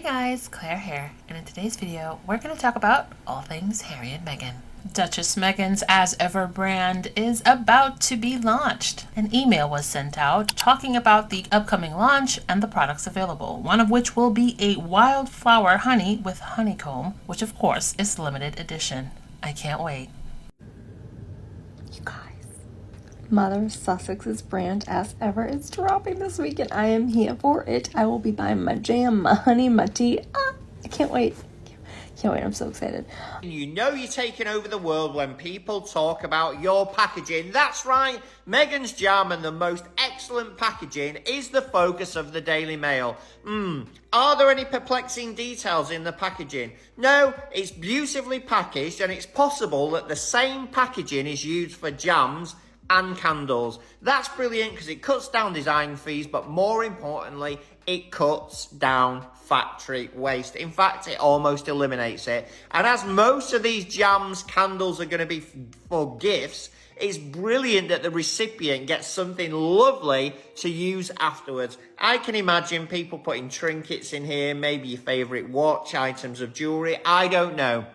guys, Claire here, and in today's video we're going to talk about all things Harry and Meghan. Duchess Meghan's As Ever brand is about to be launched. An email was sent out talking about the upcoming launch and the products available, one of which will be a wildflower honey with honeycomb, which of course is limited edition. I can't wait. You guys, Mother Sussex's brand As Ever is dropping this week and I am here for it. I will be buying my jam, my honey, my tea. I can't wait. Can't wait, I'm so excited. You know you're taking over the world when people talk about your packaging. That's right, Meghan's jam and the most excellent packaging is the focus of the Daily Mail. Are there any perplexing details in the packaging? No, it's beautifully packaged and it's possible that the same packaging is used for jams and candles. That's brilliant because it cuts down design fees, but more importantly, it cuts down factory waste. In fact, it almost eliminates it. And as most of these jams, candles are going to be for gifts, it's brilliant that the recipient gets something lovely to use afterwards. I can imagine people putting trinkets in here, maybe your favourite watch, items of jewellery, I don't know.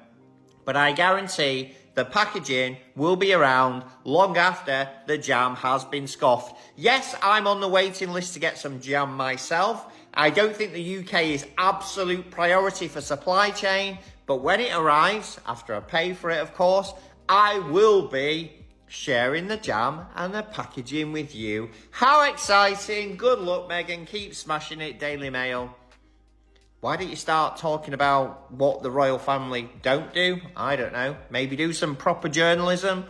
But I guarantee the packaging will be around long after the jam has been scoffed. Yes, I'm on the waiting list to get some jam myself. I don't think the UK is absolute priority for supply chain, but when it arrives, after I pay for it of course, I will be sharing the jam and the packaging with you. How exciting. Good luck, Meghan. Keep smashing it, Daily Mail. Why don't you start talking about what the royal family don't do? I don't know. Maybe do some proper journalism.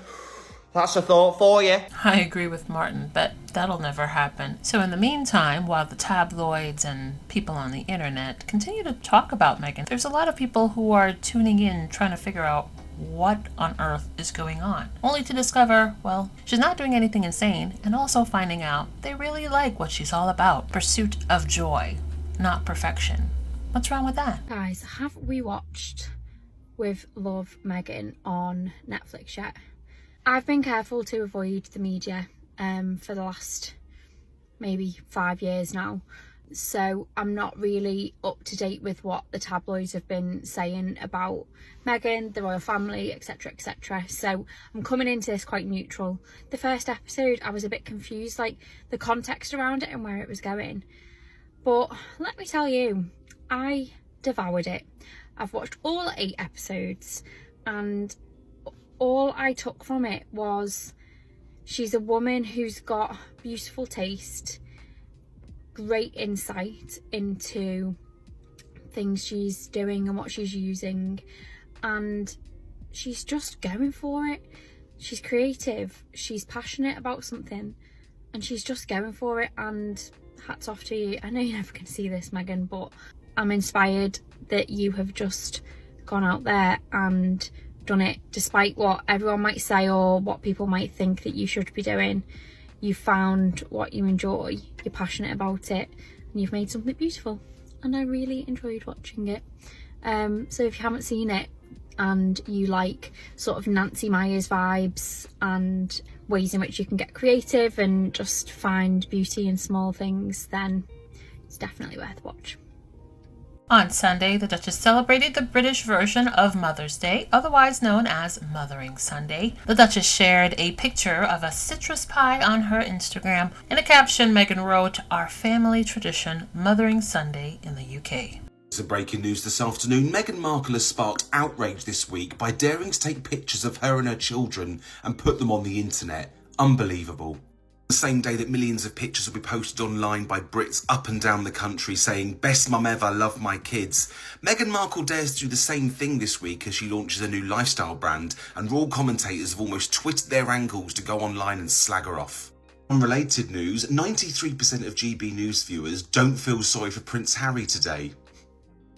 That's a thought for you. I agree with Martin, but that'll never happen. So in the meantime, while the tabloids and people on the internet continue to talk about Meghan, there's a lot of people who are tuning in trying to figure out what on earth is going on, only to discover, well, she's not doing anything insane, and also finding out they really like what she's all about. Pursuit of joy, not perfection. What's wrong with that? Guys, have we watched With Love Meghan on Netflix yet? I've been careful to avoid the media for the last maybe 5 years now. So I'm not really up to date with what the tabloids have been saying about Meghan, the royal family, etc, etc. So I'm coming into this quite neutral. The first episode I was a bit confused, like the context around it and where it was going. But let me tell you, I devoured it. I've watched all 8 episodes and all I took from it was she's a woman who's got beautiful taste, great insight into things she's doing and what she's using, and she's just going for it. She's creative, she's passionate about something, and she's just going for it, and hats off to you. I know you're never going to see this, Meghan, but I'm inspired that you have just gone out there and done it despite what everyone might say or what people might think that you should be doing. You found what you enjoy, you're passionate about it, and you've made something beautiful, and I really enjoyed watching it. So if you haven't seen it and you like sort of Nancy Meyers vibes and ways in which you can get creative and just find beauty in small things, then it's definitely worth a watch. On Sunday, the Duchess celebrated the British version of Mother's Day, otherwise known as Mothering Sunday. The Duchess shared a picture of a citrus pie on her Instagram. In a caption, Meghan wrote, "Our family tradition, Mothering Sunday in the UK." So breaking news this afternoon, Meghan Markle has sparked outrage this week by daring to take pictures of her and her children and put them on the internet. Unbelievable. The same day that millions of pictures will be posted online by Brits up and down the country saying, "Best mum ever, love my kids," Meghan Markle dares to do the same thing this week as she launches a new lifestyle brand, and royal commentators have almost twisted their ankles to go online and slag her off. On related news, 93% of GB News viewers don't feel sorry for Prince Harry today.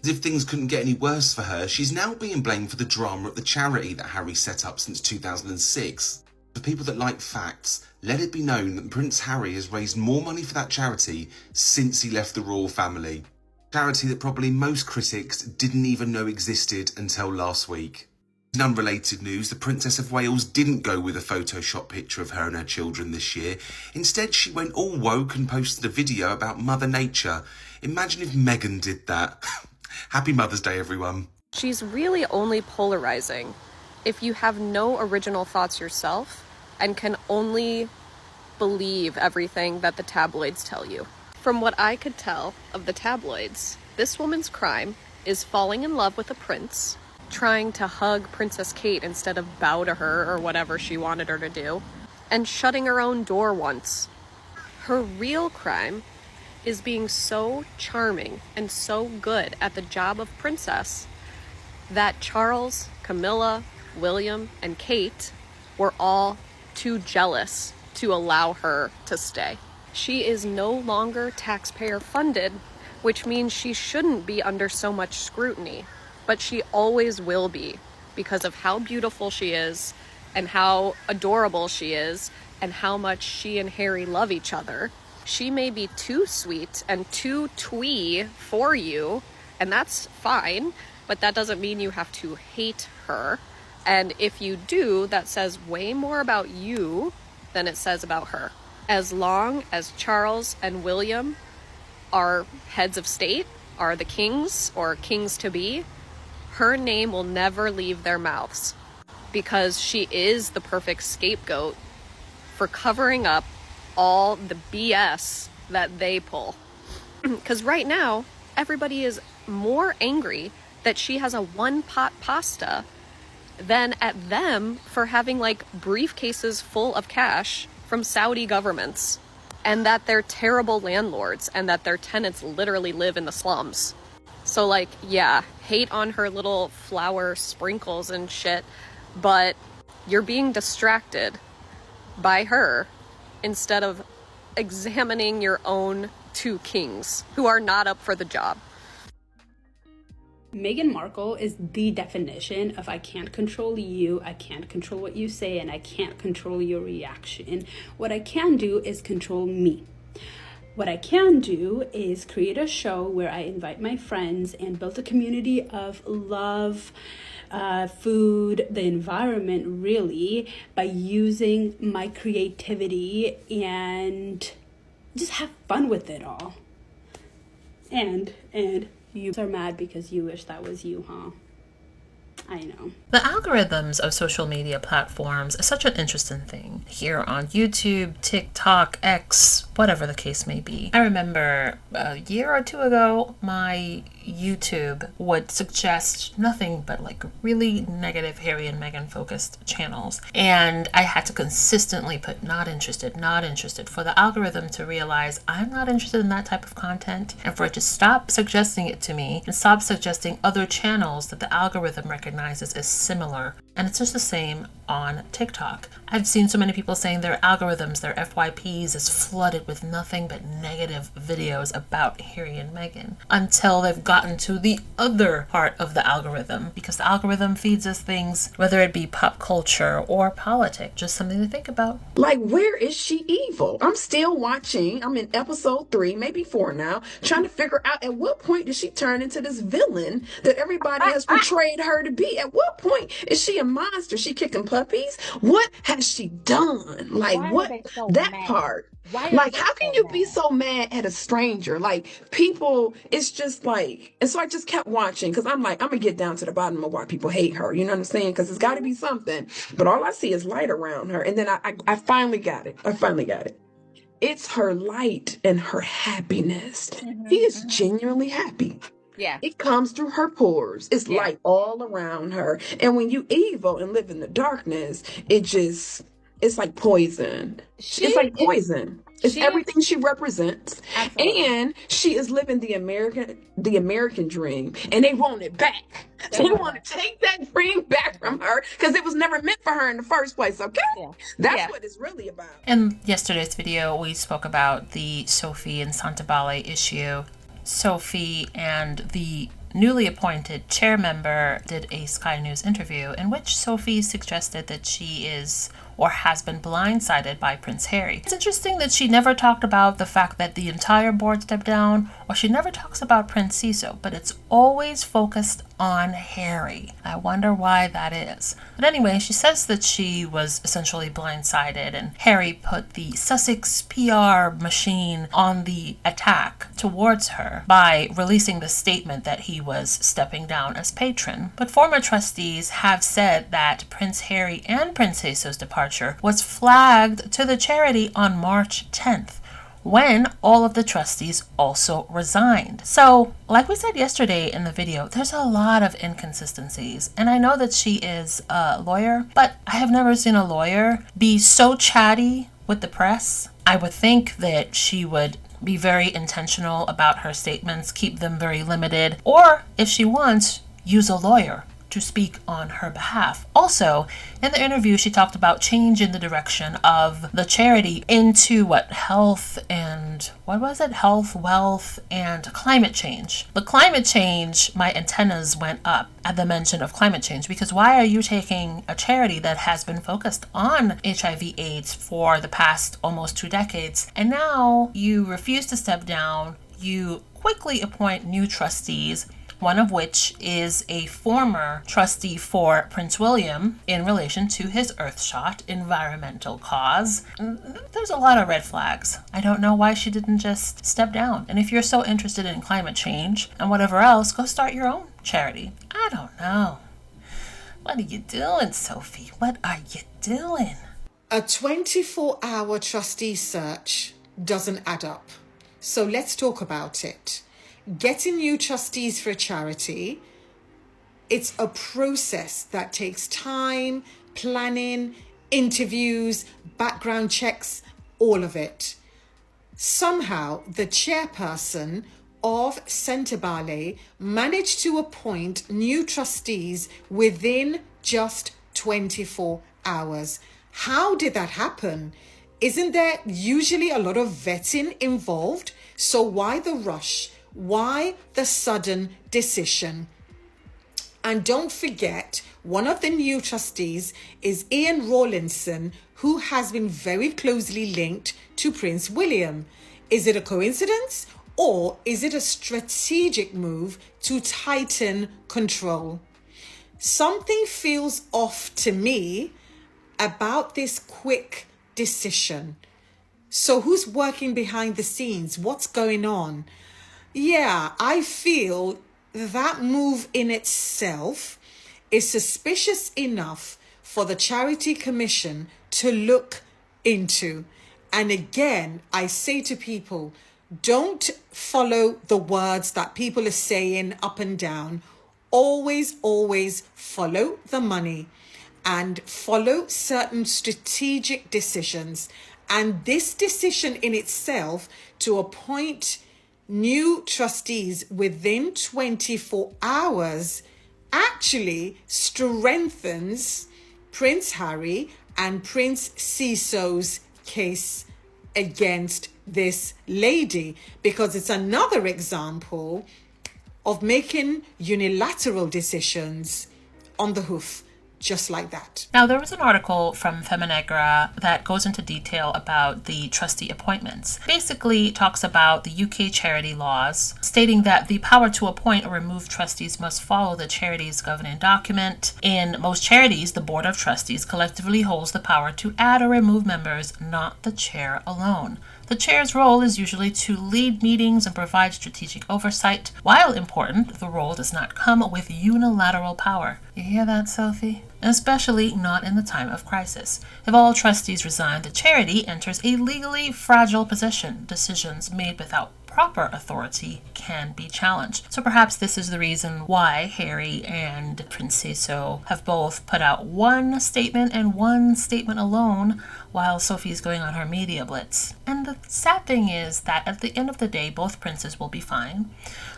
As if things couldn't get any worse for her, she's now being blamed for the drama at the charity that Harry set up since 2006. For people that like facts, let it be known that Prince Harry has raised more money for that charity since he left the royal family. A charity that probably most critics didn't even know existed until last week. In unrelated news, the Princess of Wales didn't go with a Photoshop picture of her and her children this year. Instead, she went all woke and posted a video about Mother Nature. Imagine if Meghan did that. Happy Mother's Day, everyone. She's really only polarizing if you have no original thoughts yourself and can only believe everything that the tabloids tell you. From what I could tell of the tabloids, this woman's crime is falling in love with a prince, trying to hug Princess Kate instead of bow to her or whatever she wanted her to do, and shutting her own door once. Her real crime is being so charming and so good at the job of princess that Charles, Camilla, William, and Kate were all too jealous to allow her to stay. She is no longer taxpayer funded, which means she shouldn't be under so much scrutiny, but she always will be because of how beautiful she is and how adorable she is and how much she and Harry love each other. She may be too sweet and too twee for you, and that's fine, but that doesn't mean you have to hate her. And if you do, that says way more about you than it says about her. As long as Charles and William are heads of state, are the kings or kings to be, her name will never leave their mouths because she is the perfect scapegoat for covering up all the BS that they pull. Because right now, everybody is more angry that she has a one-pot pasta than at them for having like briefcases full of cash from Saudi governments, and that they're terrible landlords and that their tenants literally live in the slums. So like, yeah, hate on her little flower sprinkles and shit, but you're being distracted by her instead of examining your own two kings who are not up for the job. Meghan Markle is the definition of I can't control you, I can't control what you say, and I can't control your reaction. What I can do is control me. What I can do is create a show where I invite my friends and build a community of love, food, the environment, really, by using my creativity and just have fun with it all. And you are mad because you wish that was you, huh? I know. The algorithms of social media platforms is such an interesting thing. Here on YouTube, TikTok, X, whatever the case may be. I remember a year or two ago, my YouTube would suggest nothing but like really negative Harry and Meghan focused channels. And I had to consistently put not interested for the algorithm to realize I'm not interested in that type of content, and for it to stop suggesting it to me and stop suggesting other channels that the algorithm recognizes as similar. And it's just the same on TikTok. I've seen so many people saying their algorithms, their FYPs is flooded with nothing but negative videos about Harry and Meghan until they've gotten to the other part of the algorithm, because the algorithm feeds us things, whether it be pop culture or politics. Just something to think about. Like, where is she evil? I'm still watching. I'm in episode 3, maybe 4 now, trying to figure out at what point did she turn into this villain that everybody has portrayed her to be? At what point is she a monster? She kicking puppies? What has she done? Like, what? That part. Like, how can you be so mad at a stranger? Like, people, it's just like, and so I just kept watching because I'm like, I'm gonna get down to the bottom of why people hate her. You know what I'm saying? Because it's got to be something. But all I see is light around her. And then I finally got it. It's her light and her happiness. He is genuinely happy. Yeah. It comes through her pores. It's light all around her. And when you evil and live in the darkness, it's like poison. It's like poison. It's everything she represents. Absolutely. And she is living the American dream. And they want it back. They want to take that dream back from her because it was never meant for her in the first place, okay? Yeah. That's what it's really about. In yesterday's video, we spoke about the Sophie and Santabale issue. Sophie and the newly appointed chair member did a Sky News interview in which Sophie suggested that she is or has been blindsided by Prince Harry. It's interesting that she never talked about the fact that the entire board stepped down, or she never talks about Prince Ciso, but it's always focused on Harry. I wonder why that is. But anyway, she says that she was essentially blindsided and Harry put the Sussex PR machine on the attack towards her by releasing the statement that he he was stepping down as patron. But former trustees have said that Prince Harry and Princesa's departure was flagged to the charity on March 10th, when all of the trustees also resigned. So, like we said yesterday in the video, there's a lot of inconsistencies. And I know that she is a lawyer, but I have never seen a lawyer be so chatty with the press. I would think that she would be very intentional about her statements, keep them very limited, or if she wants, use a lawyer to speak on her behalf. Also, in the interview, she talked about changing the direction of the charity into health, wealth, and climate change. The climate change, my antennas went up at the mention of climate change, because why are you taking a charity that has been focused on HIV/AIDS for the past almost 2 decades, and now you refuse to step down, you quickly appoint new trustees, one of which is a former trustee for Prince William in relation to his Earthshot environmental cause. There's a lot of red flags. I don't know why she didn't just step down. And if you're so interested in climate change and whatever else, go start your own charity. I don't know. What are you doing, Sophie? What are you doing? A 24-hour trustee search doesn't add up. So let's talk about it. Getting new trustees for a charity, it's a process that takes time, planning, interviews, background checks, all of it. Somehow, the chairperson of Centre Ballet managed to appoint new trustees within just 24 hours. How did that happen? Isn't there usually a lot of vetting involved? So why the rush? Why the sudden decision? And don't forget, one of the new trustees is Ian Rawlinson, who has been very closely linked to Prince William. Is it a coincidence, or is it a strategic move to tighten control? Something feels off to me about this quick decision. So who's working behind the scenes? What's going on? Yeah, I feel that move in itself is suspicious enough for the Charity Commission to look into. And again, I say to people, don't follow the words that people are saying up and down. Always, always follow the money and follow certain strategic decisions. And this decision in itself to appoint new trustees within 24 hours actually strengthens Prince Harry and Prince Ciso's case against this lady, because it's another example of making unilateral decisions on the hoof, just like that. Now, there was an article from Feminegra that goes into detail about the trustee appointments. Basically, it talks about the UK charity laws, stating that the power to appoint or remove trustees must follow the charity's governing document. In most charities, the Board of Trustees collectively holds the power to add or remove members, not the chair alone. The chair's role is usually to lead meetings and provide strategic oversight. While important, the role does not come with unilateral power. You hear that, Sophie? Especially not in the time of crisis. If all trustees resign, the charity enters a legally fragile position. Decisions made without proper authority can be challenged. So perhaps this is the reason why Harry and Prince Ciso have both put out one statement and one statement alone, while Sophie's going on her media blitz. And the sad thing is that at the end of the day, both princes will be fine.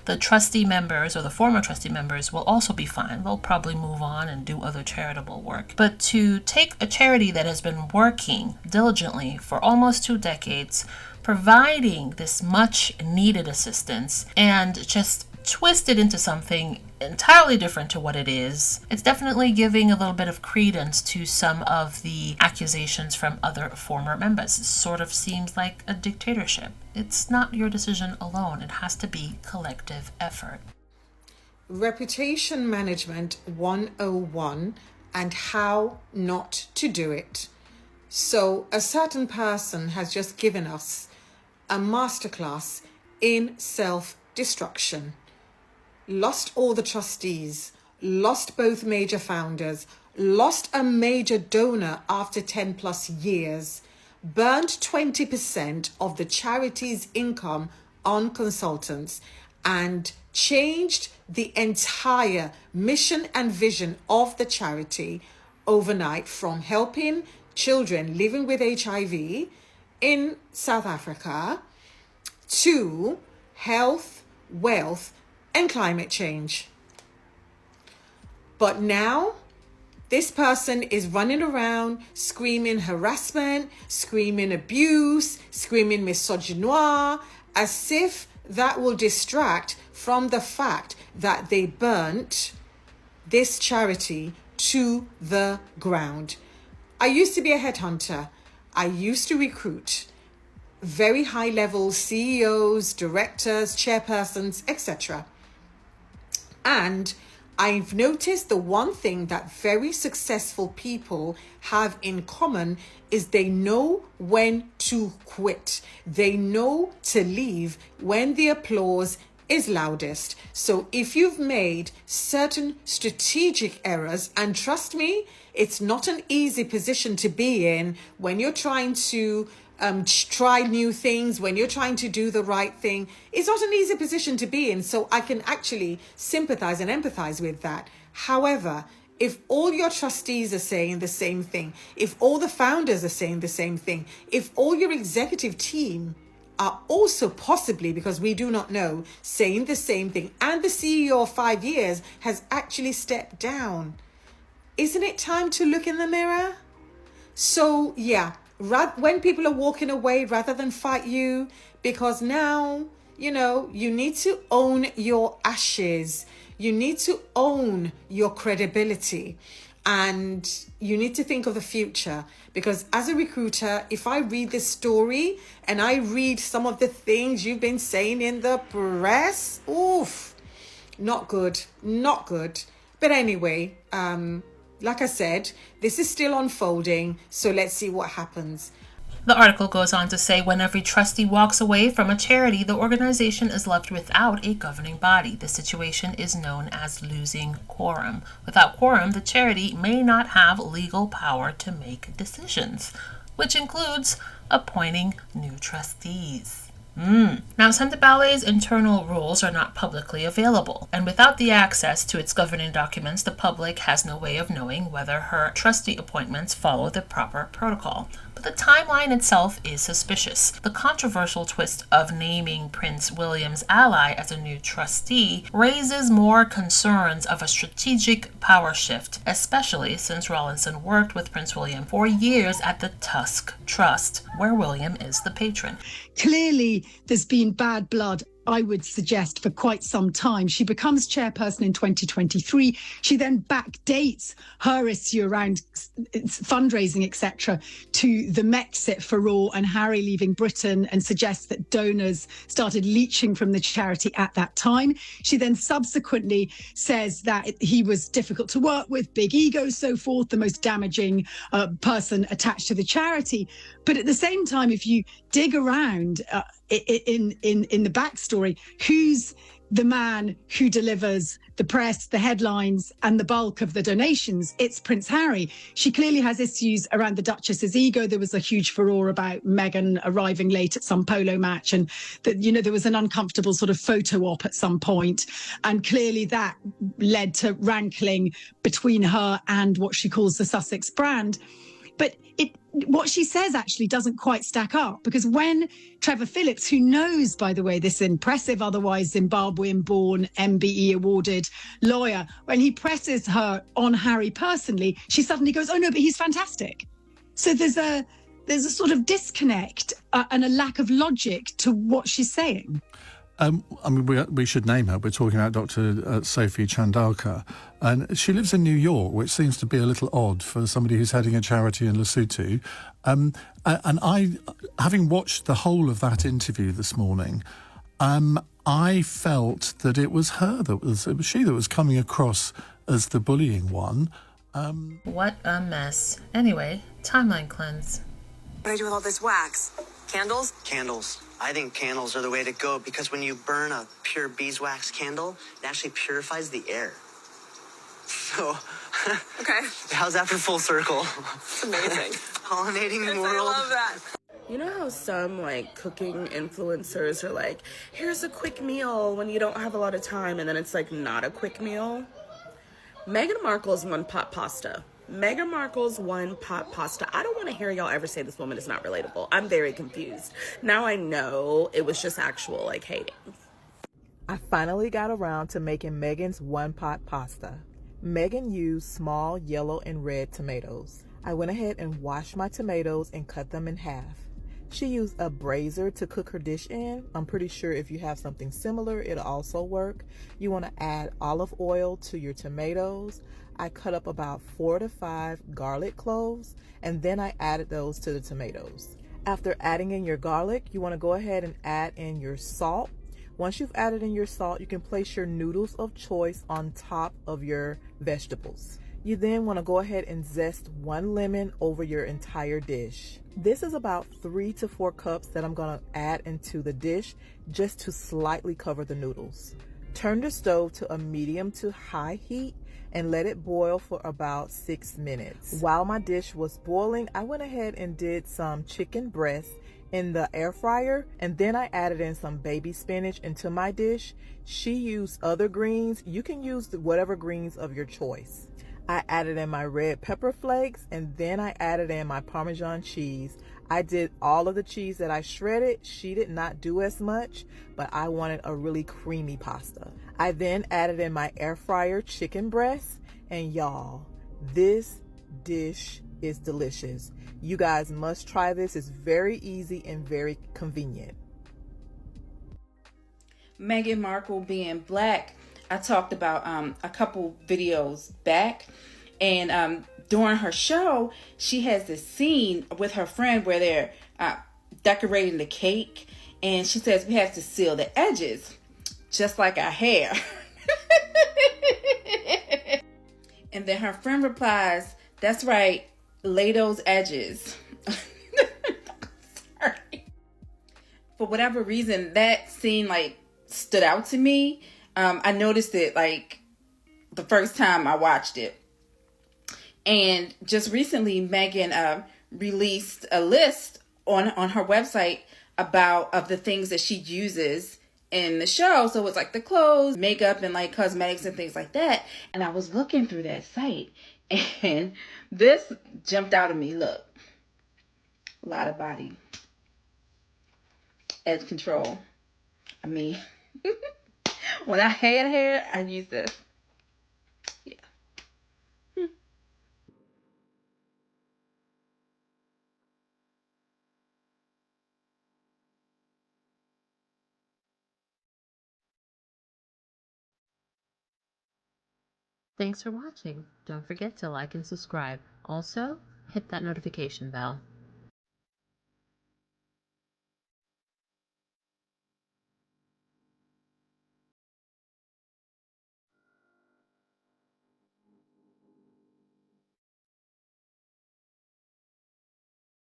The trustee members, or the former trustee members, will also be fine. They'll probably move on and do other charitable work. But to take a charity that has been working diligently for almost 2 decades, providing this much needed assistance, and just twist it into something entirely different to what it is, it's definitely giving a little bit of credence to some of the accusations from other former members. It sort of seems like a dictatorship. It's not your decision alone. It has to be collective effort. Reputation Management 101 and how not to do it. So a certain person has just given us a masterclass in self-destruction. lost all the trustees, lost both major founders, lost a major donor after 10 plus years, burned 20% of the charity's income on consultants, and changed the entire mission and vision of the charity overnight, from helping children living with HIV in South Africa to health, wealth, and climate change. But now, this person is running around screaming harassment, screaming abuse, screaming misogynoir, as if that will distract from the fact that they burnt this charity to the ground. I used to be a headhunter. I used to recruit very high level CEOs, directors, chairpersons, etc. And I've noticed the one thing that very successful people have in common is they know when to quit. They know to leave when the applause is loudest. So if you've made certain strategic errors, and trust me, it's not an easy position to be in when you're trying to try new things, when you're trying to do the right thing. It's not an easy position to be in, so I can actually sympathize and empathize with that. However, if all your trustees are saying the same thing, if all the founders are saying the same thing, if all your executive team are also possibly, because we do not know, saying the same thing, and the CEO of 5 years has actually stepped down, isn't it time to look in the mirror? So yeah, when people are walking away rather than fight you, because now, you need to own your ashes. You need to own your credibility, and you need to think of the future. Because as a recruiter, if I read this story and I read some of the things you've been saying in the press, oof, not good, not good. But anyway, like I said, this is still unfolding, so let's see what happens. The article goes on to say when every trustee walks away from a charity, the organization is left without a governing body. The situation is known as losing quorum. Without quorum, the charity may not have legal power to make decisions, which includes appointing new trustees. Now, Centre Ballet's internal rules are not publicly available, and without the access to its governing documents, the public has no way of knowing whether her trustee appointments follow the proper protocol. But the timeline itself is suspicious. The controversial twist of naming Prince William's ally as a new trustee raises more concerns of a strategic power shift, especially since Rawlinson worked with Prince William for years at the Tusk Trust, where William is the patron. Clearly, there's been bad blood, I would suggest, for quite some time. She becomes chairperson in 2023. She then backdates her issue around fundraising, etc., to the Mexit furore and Harry leaving Britain, and suggests that donors started leeching from the charity at that time. She then subsequently says that he was difficult to work with, big ego, so forth, the most damaging person attached to the charity. But at the same time, if you dig around in the backstory, who's the man who delivers the press, the headlines, and the bulk of the donations? It's Prince Harry. She clearly has issues around the Duchess's ego. There was a huge furore about Meghan arriving late at some polo match, and that, there was an uncomfortable sort of photo op at some point, and clearly that led to rankling between her and what she calls the Sussex brand. But what she says actually doesn't quite stack up, because when Trevor Phillips, who knows, by the way, this impressive, otherwise Zimbabwean-born, MBE awarded lawyer, when he presses her on Harry personally, she suddenly goes, "Oh no, but he's fantastic." So there's a sort of disconnect and a lack of logic to what she's saying. We should name her. We're talking about Dr. Sophie Chandalkar, and she lives in New York, which seems to be a little odd for somebody who's heading a charity in Lesotho. And I, having watched the whole of that interview this morning, I felt that it was she that was coming across as the bullying one. What a mess. Anyway, timeline cleanse. What do I do with all this wax? Candles? Candles. I think candles are the way to go because when you burn a pure beeswax candle, it actually purifies the air. So, okay. How's that for full circle? It's amazing. Pollinating the world. I love that. You know how some like cooking influencers are like, here's a quick meal when you don't have a lot of time, and then it's like not a quick meal? Meghan Markle's one pot pasta. Meghan Markle's one pot pasta. I don't want to hear y'all ever say this woman is not relatable. I'm very confused. Now I know it was just actual like hating. I finally got around to making Meghan's one pot pasta. Meghan used small yellow and red tomatoes. I went ahead and washed my tomatoes and cut them in half. She used a brazier to cook her dish in. I'm pretty sure if you have something similar, it'll also work. You want to add olive oil to your tomatoes. I cut up about 4 to 5 garlic cloves, and then I added those to the tomatoes. After adding in your garlic, you want to go ahead and add in your salt. Once you've added in your salt, you can place your noodles of choice on top of your vegetables. You then want to go ahead and zest 1 lemon over your entire dish. This is about 3 to 4 cups that I'm going to add into the dish just to slightly cover the noodles. Turn the stove to a medium to high heat and let it boil for about 6 minutes. While my dish was boiling, I went ahead and did some chicken breast in the air fryer, and then I added in some baby spinach into my dish. She used other greens. You can use whatever greens of your choice. I added in my red pepper flakes, and then I added in my Parmesan cheese. I did all of the cheese that I shredded. She did not do as much, but I wanted a really creamy pasta. I then added in my air fryer chicken breast, and y'all, this dish is delicious. You guys must try this. It's very easy and very convenient. Meghan Markle being black, I talked about a couple videos back, and during her show, she has this scene with her friend where they're decorating the cake, and she says we have to seal the edges, just like our hair. And then her friend replies, "That's right, lay those edges." Sorry. For whatever reason, that scene like stood out to me. I noticed it like the first time I watched it. And just recently, Meghan released a list on her website of the things that she uses in the show. So it's like the clothes, makeup, and like cosmetics and things like that. And I was looking through that site, and this jumped out at me. Look, a lot of body, edge control. I mean, when I had hair, I used this. Yeah. Thanks for watching. Don't forget to like and subscribe. Also, hit that notification bell.